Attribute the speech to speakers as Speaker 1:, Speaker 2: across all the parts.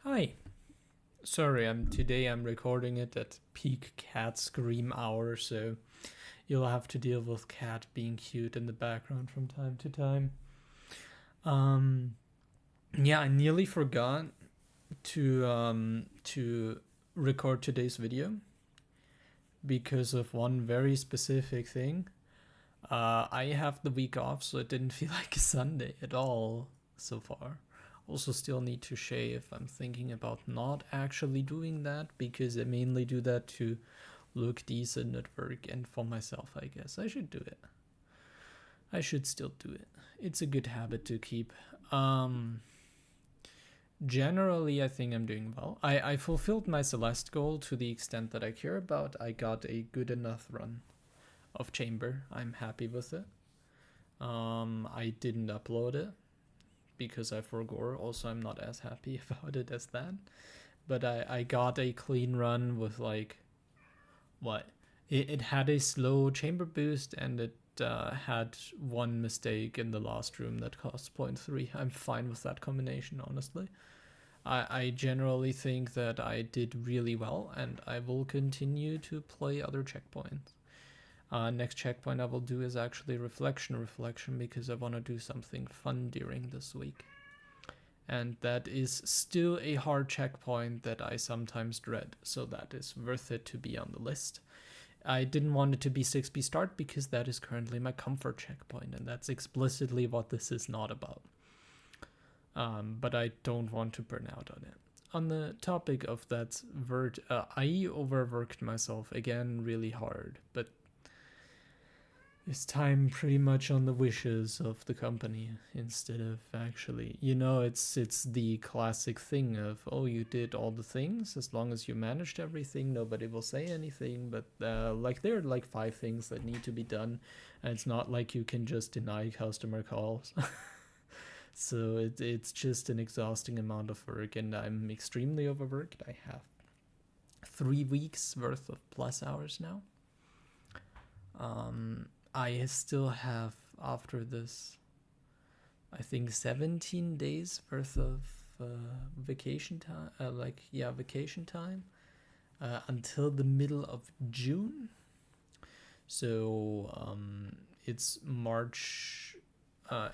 Speaker 1: Hi. Sorry, I'm recording it at peak cat scream hour, so you'll have to deal with cat being cute in the background from time to time. Um yeah, I nearly forgot to record today's video because of one very specific thing. I have the week off, so it didn't feel like a Sunday at all so far. Also, still need to shave. I'm thinking about not actually doing that because I mainly do that to look decent at work and for myself, I guess. I should do it. I should still do it. It's a good habit to keep. Um, Generally, I think I'm doing well. I fulfilled my Celeste goal to the extent that I care about. I got a good enough run of Chamber. I'm happy with it. I didn't upload it because I forgot. Also, I'm not as happy about it as that. But I got a clean run with like what? It had a slow chamber boost and it had one mistake in the last room that cost zero point 0.3. I'm fine with that combination, honestly. I generally think that I did really well and I will continue to play other checkpoints. Next checkpoint I will do is actually reflection because I want to do something fun during this week. And that is still a hard checkpoint that I sometimes dread, so that is worth it to be on the list. I didn't want it to be 6B start because that is currently my comfort checkpoint, and that's explicitly what this is not about. But I don't want to burn out on it. On the topic of that word, I overworked myself again really hard, but this time pretty much on the wishes of the company instead of actually, it's the classic thing of, oh, you did all the things, as long as you managed everything nobody will say anything, but like there are like 5 things that need to be done, and it's not like you can just deny customer calls. So it's just an exhausting amount of work, and I'm extremely overworked. I have 3 weeks worth of plus hours now. I still have, after this, I think 17 days worth of vacation time. Vacation time until the middle of June. So it's March,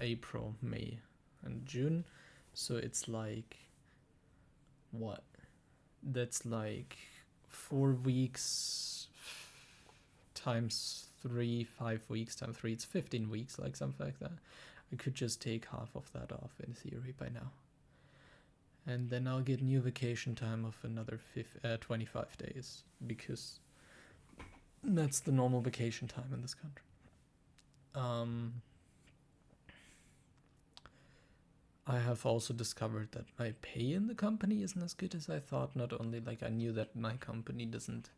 Speaker 1: April, May, and June. So it's like what? That's like 4 weeks times 3, 5 weeks times 3. It's 15 weeks, like something like that. I could just take half of that off in theory by now. And then I'll get new vacation time of another 25 days because that's the normal vacation time in this country. I have also discovered that my pay in the company isn't as good as I thought. Not only like I knew that my company doesn't,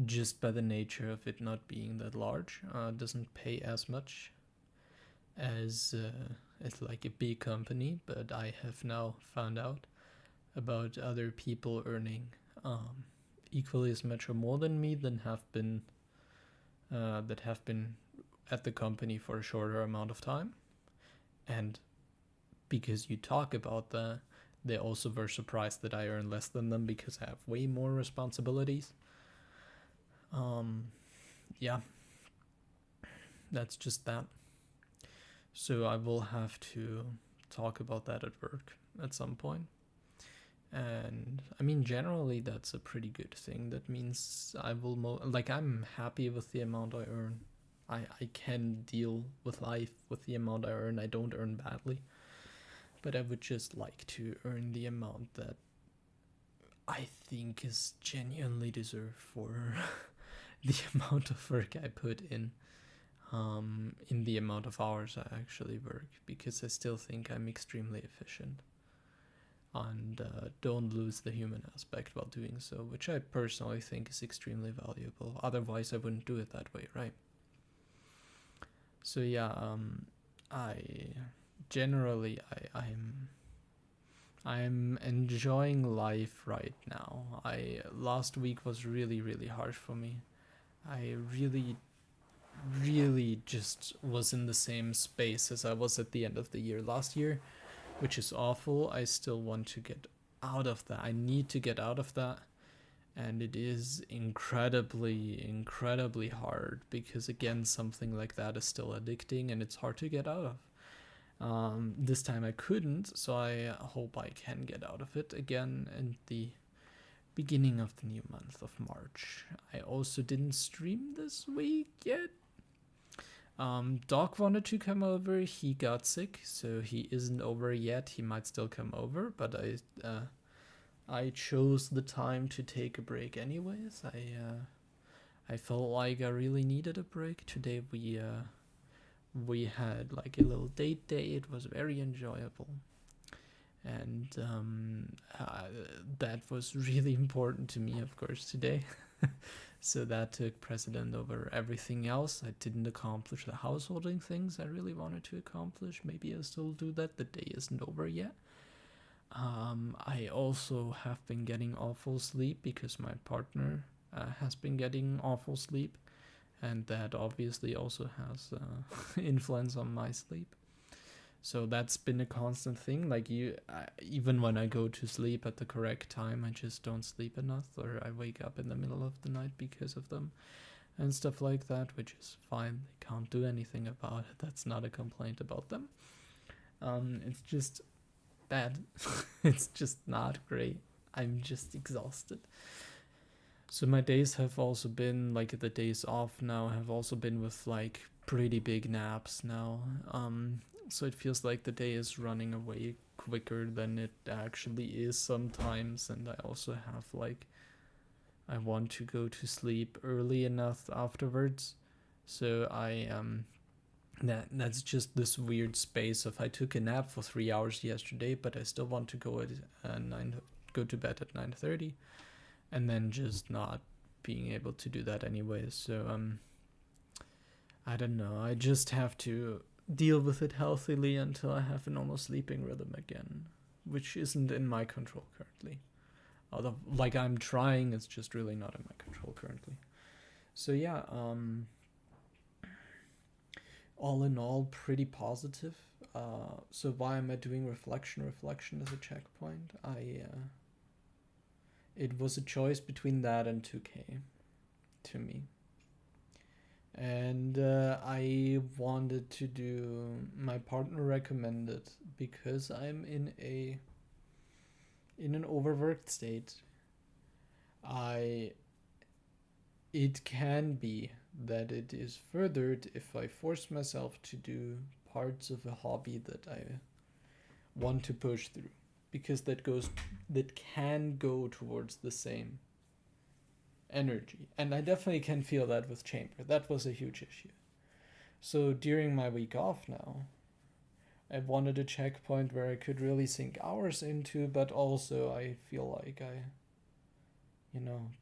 Speaker 1: just by the nature of it not being that large, doesn't pay as much as like a big company, but I have now found out about other people earning equally as much or more than me that have been at the company for a shorter amount of time. And because you talk about that, they also were surprised that I earn less than them because I have way more responsibilities. Yeah, that's just that. So I will have to talk about that at work at some point. And I mean, generally, that's a pretty good thing. That means I will, I'm happy with the amount I earn. I can deal with life with the amount I earn. I don't earn badly. But I would just like to earn the amount that I think is genuinely deserved for the amount of work I put in the amount of hours I actually work, because I still think I'm extremely efficient and don't lose the human aspect while doing so, which I personally think is extremely valuable. Otherwise, I wouldn't do it that way, right? So yeah, I generally I'm enjoying life right now. I Last week was really harsh for me. I really just was in the same space as I was at the end of the year last year, which is awful. I still want to get out of that. I need to get out of that. And it is incredibly hard because, again, something like that is still addicting and it's hard to get out of. This time I couldn't, so I hope I can get out of it again in the beginning of the new month of March. I also didn't stream this week yet. Doc wanted to come over. He got sick, so he isn't over yet. He might still come over, but I chose the time to take a break anyways. I felt like I really needed a break. Today we had like a little date day. It was very enjoyable. And that was really important to me, of course, today. So that took precedent over everything else. I didn't accomplish the householding things I really wanted to accomplish. Maybe I'll still do that. The day isn't over yet. I also have been getting awful sleep because my partner has been getting awful sleep. And that obviously also has influence on my sleep. So that's been a constant thing. Like even when I go to sleep at the correct time, I just don't sleep enough, or I wake up in the middle of the night because of them, and stuff like that, which is fine. They can't do anything about it. That's not a complaint about them. It's just bad. It's just not great. I'm just exhausted. So my days have also been like the days off now have also been with like pretty big naps now. So it feels like the day is running away quicker than it actually is sometimes, and I also have like I want to go to sleep early enough afterwards. So that's just this weird space of I took a nap for 3 hours yesterday, but I still want to go go to bed at 9:30, and then just not being able to do that anyway. So I don't know. I just have to deal with it healthily until I have a normal sleeping rhythm again, which isn't in my control currently. Although, like, I'm trying, it's just really not in my control currently. So yeah, all in all, pretty positive. So why am I doing reflection? Reflection as a checkpoint. It was a choice between that and 2K, to me. And I wanted to do, my partner recommended, because I'm in an overworked state. It can be that it is furthered if I force myself to do parts of a hobby that I want to push through, because that can go towards the same energy. And I definitely can feel that with Chamber. That was a huge issue. So during my week off now, I wanted a checkpoint where I could really sink hours into, but also I feel like I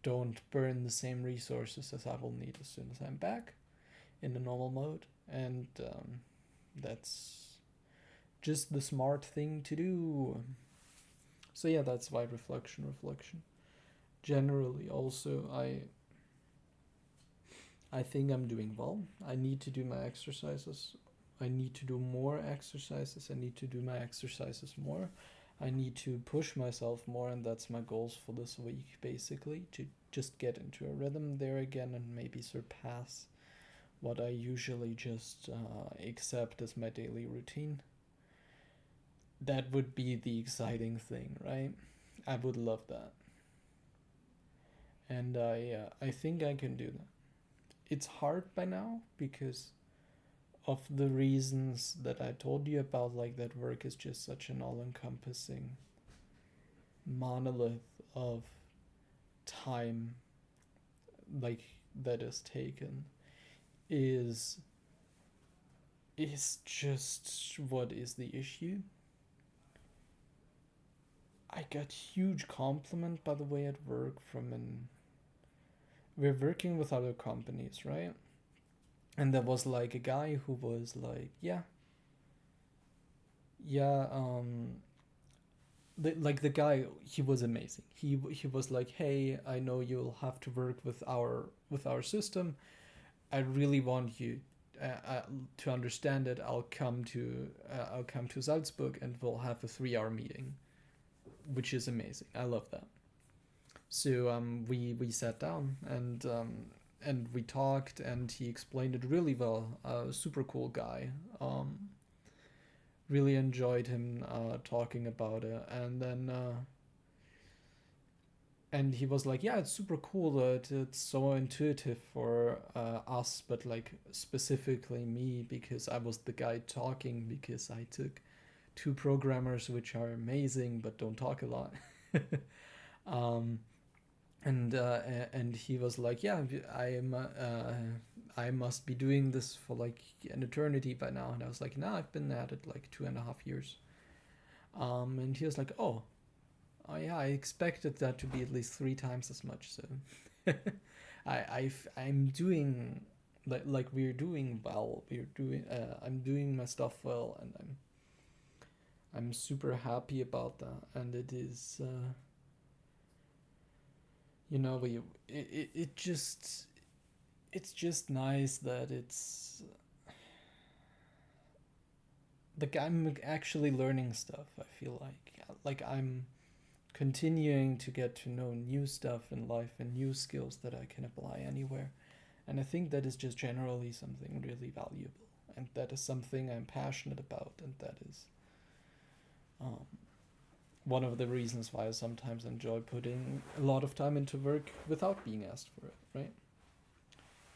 Speaker 1: don't burn the same resources as I will need as soon as I'm back in the normal mode. And that's just the smart thing to do. So yeah, that's why reflection. Generally, also, I think I'm doing well. I need to do my exercises. I need to do more exercises. I need to do my exercises more. I need to push myself more, and that's my goals for this week, basically, to just get into a rhythm there again and maybe surpass what I usually just accept as my daily routine. That would be the exciting thing, right? I would love that. And I think I can do that. It's hard by now because of the reasons that I told you about, like that work is just such an all-encompassing monolith of time, like that is taken, is just what is the issue. I got huge compliment, by the way, at work from we're working with other companies, right? And there was like a guy who was like, yeah, the guy, he was amazing. He was like, hey, I know you'll have to work with our system. I really want you to understand it. I'll come to Salzburg and we'll have a 3-hour meeting. which is amazing. I love that. So we sat down and we talked, and he explained it really well. Super cool guy. Really enjoyed him talking about it, and he was like, yeah, it's super cool that it's so intuitive for us, but like specifically me, because I was the guy talking, because I took two programmers which are amazing but don't talk a lot. um, and he was like, yeah, I must be doing this for like an eternity by now. And I was like, no, I've been at it like 2.5 years. And he was like, oh yeah, I expected that to be at least 3 times as much. So I'm doing like we're doing well. I'm doing my stuff well, and I'm super happy about that. And it is we it just it's just nice that it's like I'm actually learning stuff. I feel like I'm continuing to get to know new stuff in life and new skills that I can apply anywhere. And I think that is just generally something really valuable. And that is something I'm passionate about. And that is um, one of the reasons why I sometimes enjoy putting a lot of time into work without being asked for it, right?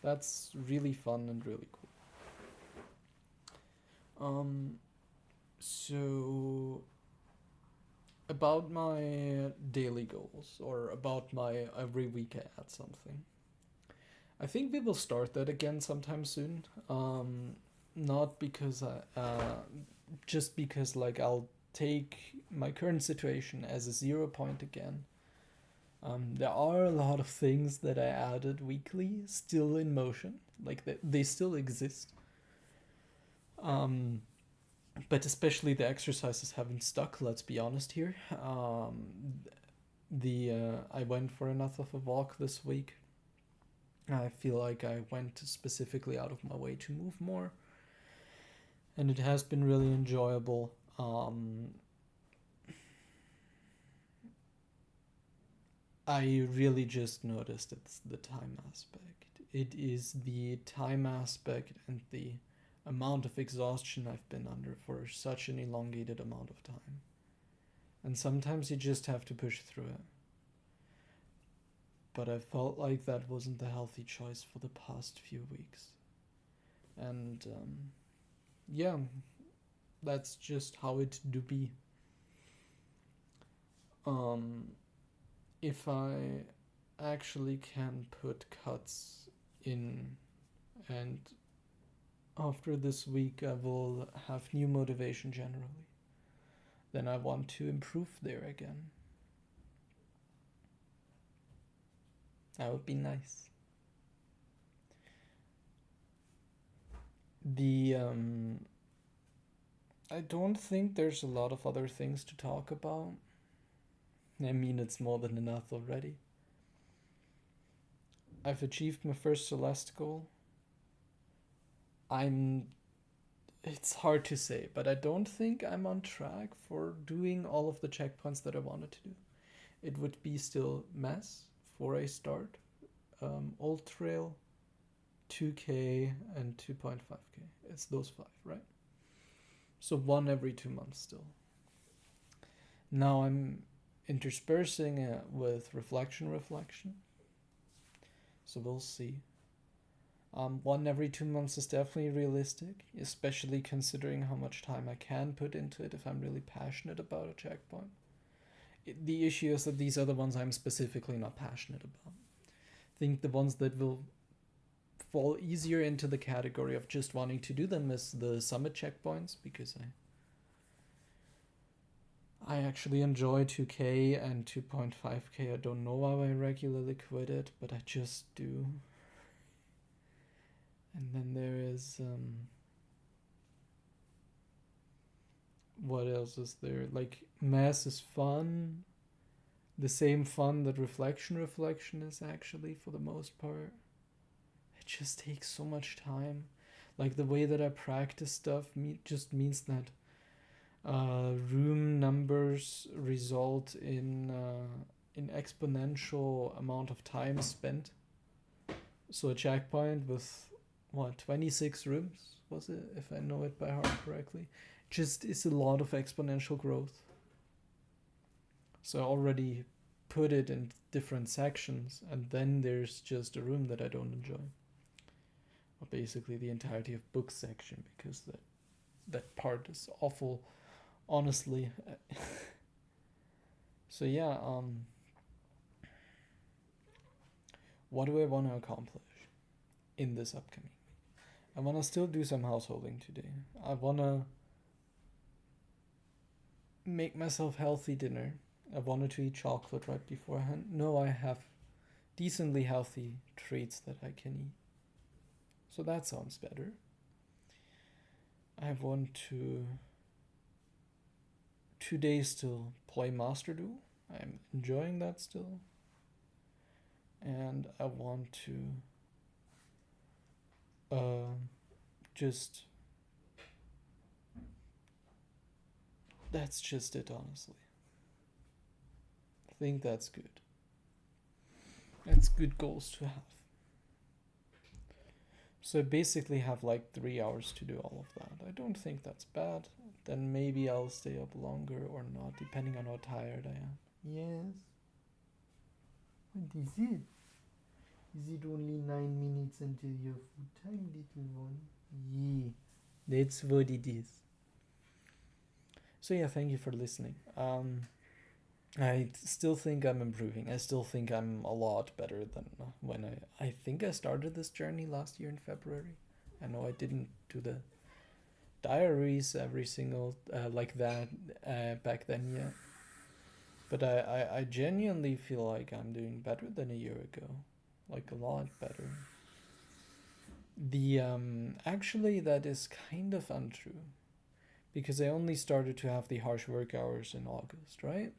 Speaker 1: That's really fun and really cool. So about my daily goals, or about my every week I add something. I think we will start that again sometime soon. Not because just because like I'll take my current situation as a 0 point again. There are a lot of things that I added weekly still in motion, like they still exist. But especially the exercises haven't stuck. Let's be honest here. I went for enough of a walk this week. I feel like I went specifically out of my way to move more, and it has been really enjoyable. I really just noticed it's the time aspect. It is the time aspect and the amount of exhaustion I've been under for such an elongated amount of time. And sometimes you just have to push through it. But I felt like that wasn't the healthy choice for the past few weeks. And yeah, that's just how it do be. If I actually can put cuts in, and after this week I will have new motivation generally, then I want to improve there again. That would be nice. The I don't think there's a lot of other things to talk about. I mean, it's more than enough already. I've achieved my first Celeste goal. It's hard to say, but I don't think I'm on track for doing all of the checkpoints that I wanted to do. It would be still Mass for a start, Old Trail, 2K, and 2.5K. It's those 5, right? So one every 2 months still. Now I'm interspersing it with reflection. So we'll see. One every 2 months is definitely realistic, especially considering how much time I can put into it if I'm really passionate about a checkpoint. The issue is that these are the ones I'm specifically not passionate about. I think the ones that will fall easier into the category of just wanting to do them is the summit checkpoints, because I actually enjoy 2K and 2.5K. I don't know why I regularly quit it, but I just do. And then there is what else is there? Like Mass is fun. The same fun that reflection is actually, for the most part. It just takes so much time. Like the way that I practice stuff just means that room numbers result in exponential amount of time spent. So a checkpoint with 26 rooms was it, if I know it by heart correctly, just is a lot of exponential growth. So I already put it in different sections, and then there's just a room that I don't enjoy, or basically the entirety of book section, because that part is awful, honestly. So yeah, what do I want to accomplish in this upcoming week? I want to still do some householding today. I want to make myself healthy dinner. I wanted to eat chocolate right beforehand. No, I have decently healthy treats that I can eat. So that sounds better. I want to today still play Master Duel. I'm enjoying that still. And I want to just that's just it, honestly. I think that's good. That's good goals to have. So I basically have like 3 hours to do all of that. I don't think that's bad. Then maybe I'll stay up longer or not, depending on how tired I am. Yes. What is it? Is it only 9 minutes until your food time, little one? Yeah, that's what it is. So yeah, thank you for listening. I still think I'm improving. I still think I'm a lot better than when I think I started this journey last year in February. I know I didn't do the diaries every single like that back then yet. But I genuinely feel like I'm doing better than a year ago. Like a lot better. The actually that is kind of untrue. Because I only started to have the harsh work hours in August, right?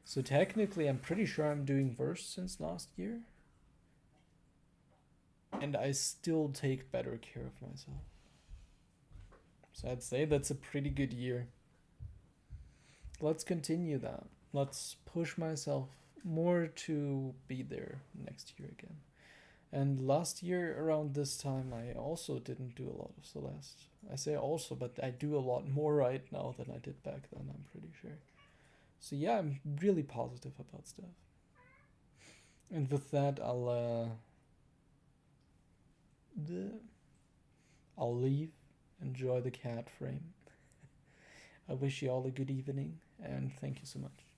Speaker 1: So technically, I'm pretty sure I'm doing worse since last year. And I still take better care of myself. So I'd say that's a pretty good year. Let's continue that. Let's push myself more to be there next year again. And last year around this time, I also didn't do a lot of Celeste. I say also, but I do a lot more right now than I did back then, I'm pretty sure. So yeah, I'm really positive about stuff. And with that, I'll leave. Enjoy the cat frame. I wish you all a good evening, and thank you so much.